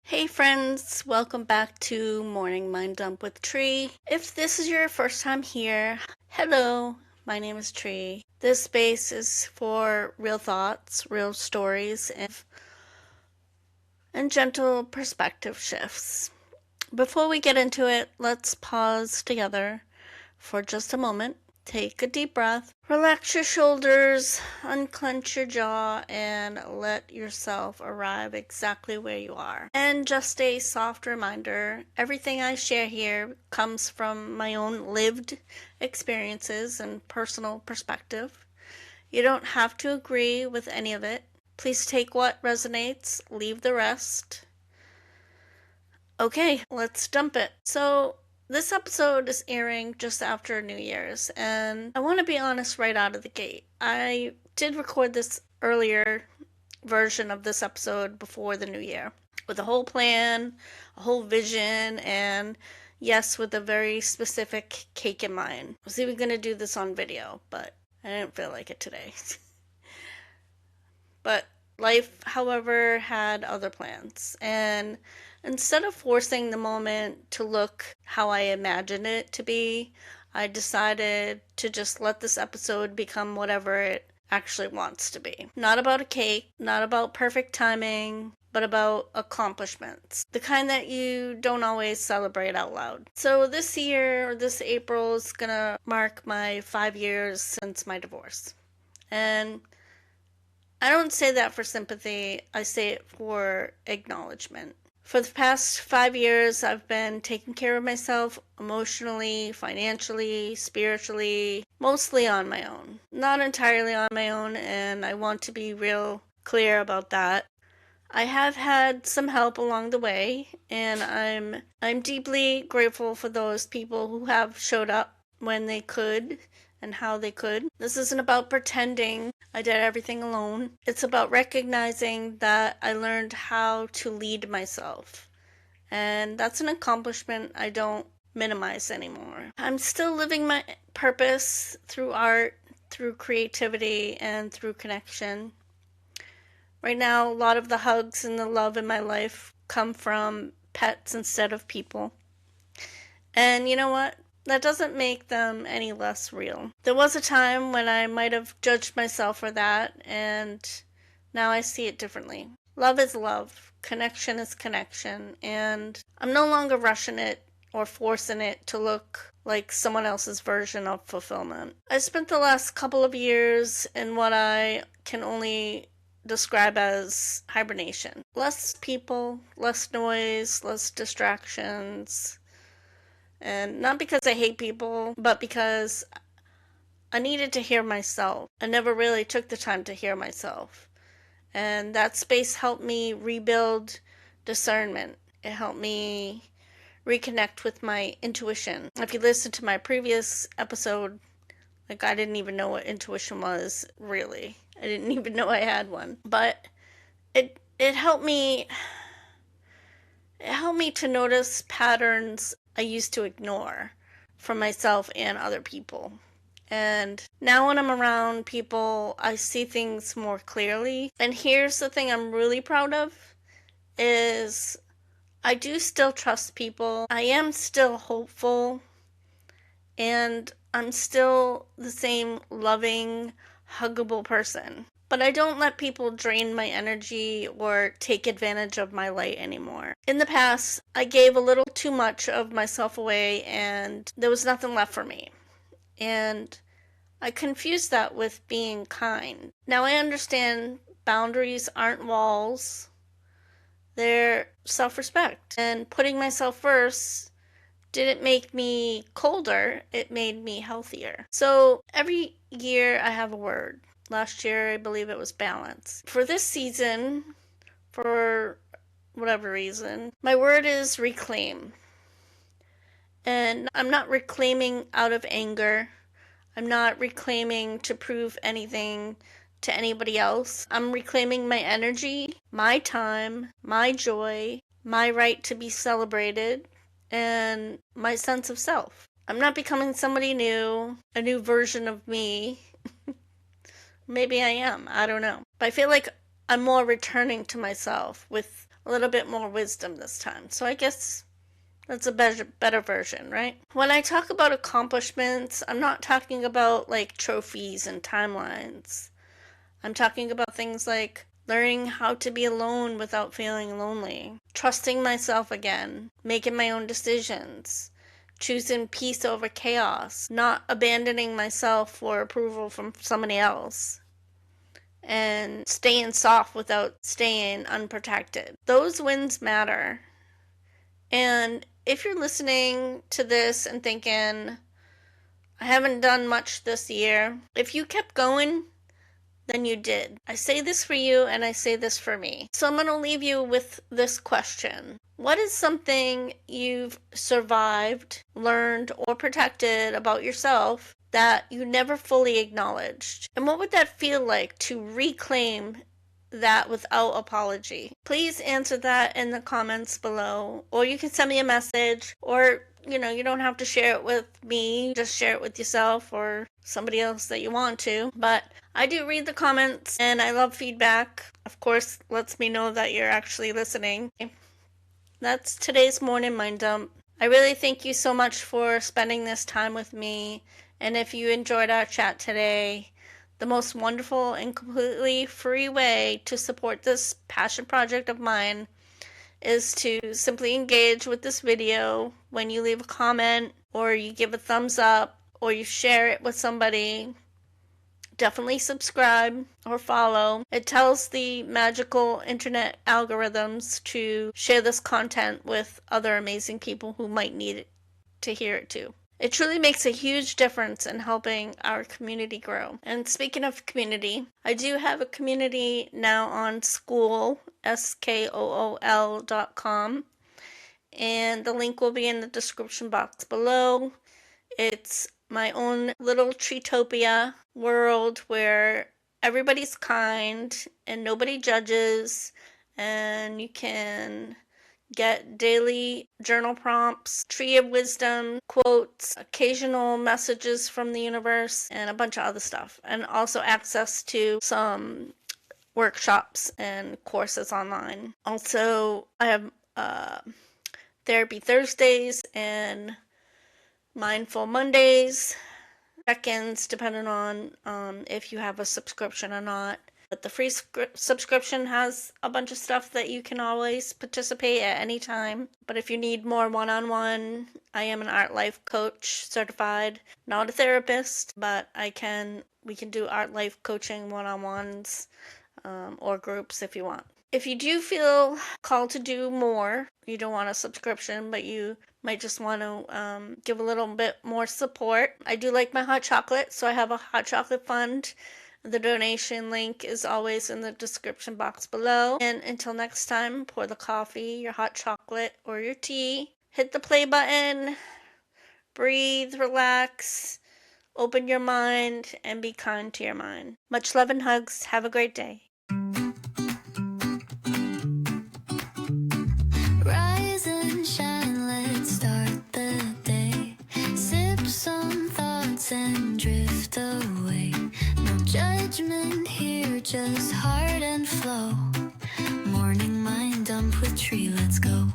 Hey friends, welcome back to Morning Mind Dump with Tree. If this is your first time here, hello, my name is Tree. This space is for real thoughts, real stories, and gentle perspective shifts. Before we get into it, let's pause together for just a moment. Take a deep breath, relax your shoulders, unclench your jaw, and let yourself arrive exactly where you are. And just a soft reminder, everything I share here comes from my own lived experiences and personal perspective. You don't have to agree with any of it. Please take what resonates, leave the rest. Okay, let's dump it. So, this episode is airing just after New Year's, and I want to be honest right out of the gate. I did record this earlier version of this episode before the new year with a whole plan, a whole vision, and yes, with a very specific cake in mind. I was even going to do this on video, but I didn't feel like it today. But life, however, had other plans, and instead of forcing the moment to look how I imagined it to be, I decided to just let this episode become whatever it actually wants to be. Not about a cake, not about perfect timing, but about accomplishments. The kind that you don't always celebrate out loud. So this year, this April, is gonna mark my 5 years since my divorce. And I don't say that for sympathy, I say it for acknowledgement. For the past 5 years, I've been taking care of myself emotionally, financially, spiritually, mostly on my own. Not entirely on my own, and I want to be real clear about that. I have had some help along the way, and I'm deeply grateful for those people who have showed up when they could and how they could. This isn't about pretending I did everything alone. It's about recognizing that I learned how to lead myself. And that's an accomplishment I don't minimize anymore. I'm still living my purpose through art, through creativity, and through connection. Right now, a lot of the hugs and the love in my life come from pets instead of people. And you know what? That doesn't make them any less real. There was a time when I might have judged myself for that, and now I see it differently. Love is love, connection is connection, and I'm no longer rushing it or forcing it to look like someone else's version of fulfillment. I spent the last couple of years in what I can only describe as hibernation. Less people, less noise, less distractions. And not because I hate people, but because I needed to hear myself. I never really took the time to hear myself. And that space helped me rebuild discernment. It helped me reconnect with my intuition. If you listen to my previous episode, I didn't even know what intuition was, really. I didn't even know I had one. But it helped me to notice patterns I used to ignore from myself and other people. And now when I'm around people, I see things more clearly. And here's the thing I'm really proud of is I do still trust people. I am still hopeful. And I'm still the same loving, huggable person. But I don't let people drain my energy or take advantage of my light anymore. In the past, I gave a little too much of myself away and there was nothing left for me. And I confused that with being kind. Now I understand boundaries aren't walls, they're self-respect. And putting myself first didn't make me colder, it made me healthier. So every year I have a word. Last year, I believe it was balance. For this season, for whatever reason, my word is reclaim. And I'm not reclaiming out of anger. I'm not reclaiming to prove anything to anybody else. I'm reclaiming my energy, my time, my joy, my right to be celebrated, and my sense of self. I'm not becoming somebody new, a new version of me. Maybe I am, I don't know. But I feel like I'm more returning to myself with a little bit more wisdom this time. So I guess that's a better version, right? When I talk about accomplishments, I'm not talking about like trophies and timelines. I'm talking about things like learning how to be alone without feeling lonely, trusting myself again, making my own decisions, choosing peace over chaos, not abandoning myself for approval from somebody else, and staying soft without staying unprotected. Those wins matter. And if you're listening to this and thinking, I haven't done much this year, if you kept going, then you did. I say this for you and I say this for me. So I'm going to leave you with this question. What is something you've survived, learned, or protected about yourself that you never fully acknowledged? And what would that feel like to reclaim that without apology? Please answer that in the comments below, or you can send me a message, or you don't have to share it with me, just share it with yourself or somebody else that you want to. But I do read the comments and I love feedback. Of course, lets me know that you're actually listening. That's today's morning mind dump. I really thank you so much for spending this time with me. And if you enjoyed our chat today, the most wonderful and completely free way to support this passion project of mine is to simply engage with this video when you leave a comment, or you give a thumbs up, or you share it with somebody. Definitely subscribe or follow. It tells the magical internet algorithms to share this content with other amazing people who might need it to hear it too. It truly makes a huge difference in helping our community grow. And speaking of community, I do have a community now on Skool, skool.com, and the link will be in the description box below. It's my own little Treetopia world where everybody's kind and nobody judges, and you can get daily journal prompts, tree of wisdom, quotes, occasional messages from the universe, and a bunch of other stuff. And also access to some workshops and courses online. Also, I have Therapy Thursdays and Mindful Mondays, check-ins depending on if you have a subscription or not. But the free subscription has a bunch of stuff that you can always participate at any time. But if you need more one-on-one, I am an art life coach certified, not a therapist, but we can do art life coaching one-on-ones or groups if you want. If you do feel called to do more, you don't want a subscription, but you might just want to give a little bit more support. I do like my hot chocolate, so I have a hot chocolate fund. The donation link is always in the description box below. And until next time, pour the coffee, your hot chocolate, or your tea. Hit the play button. Breathe, relax, open your mind, and be kind to your mind. Much love and hugs. Have a great day. Rise and shine, let's start the day. Sip some thoughts and drift away. No judgment here, just heart and flow. Morning mind dump with Trie, let's go.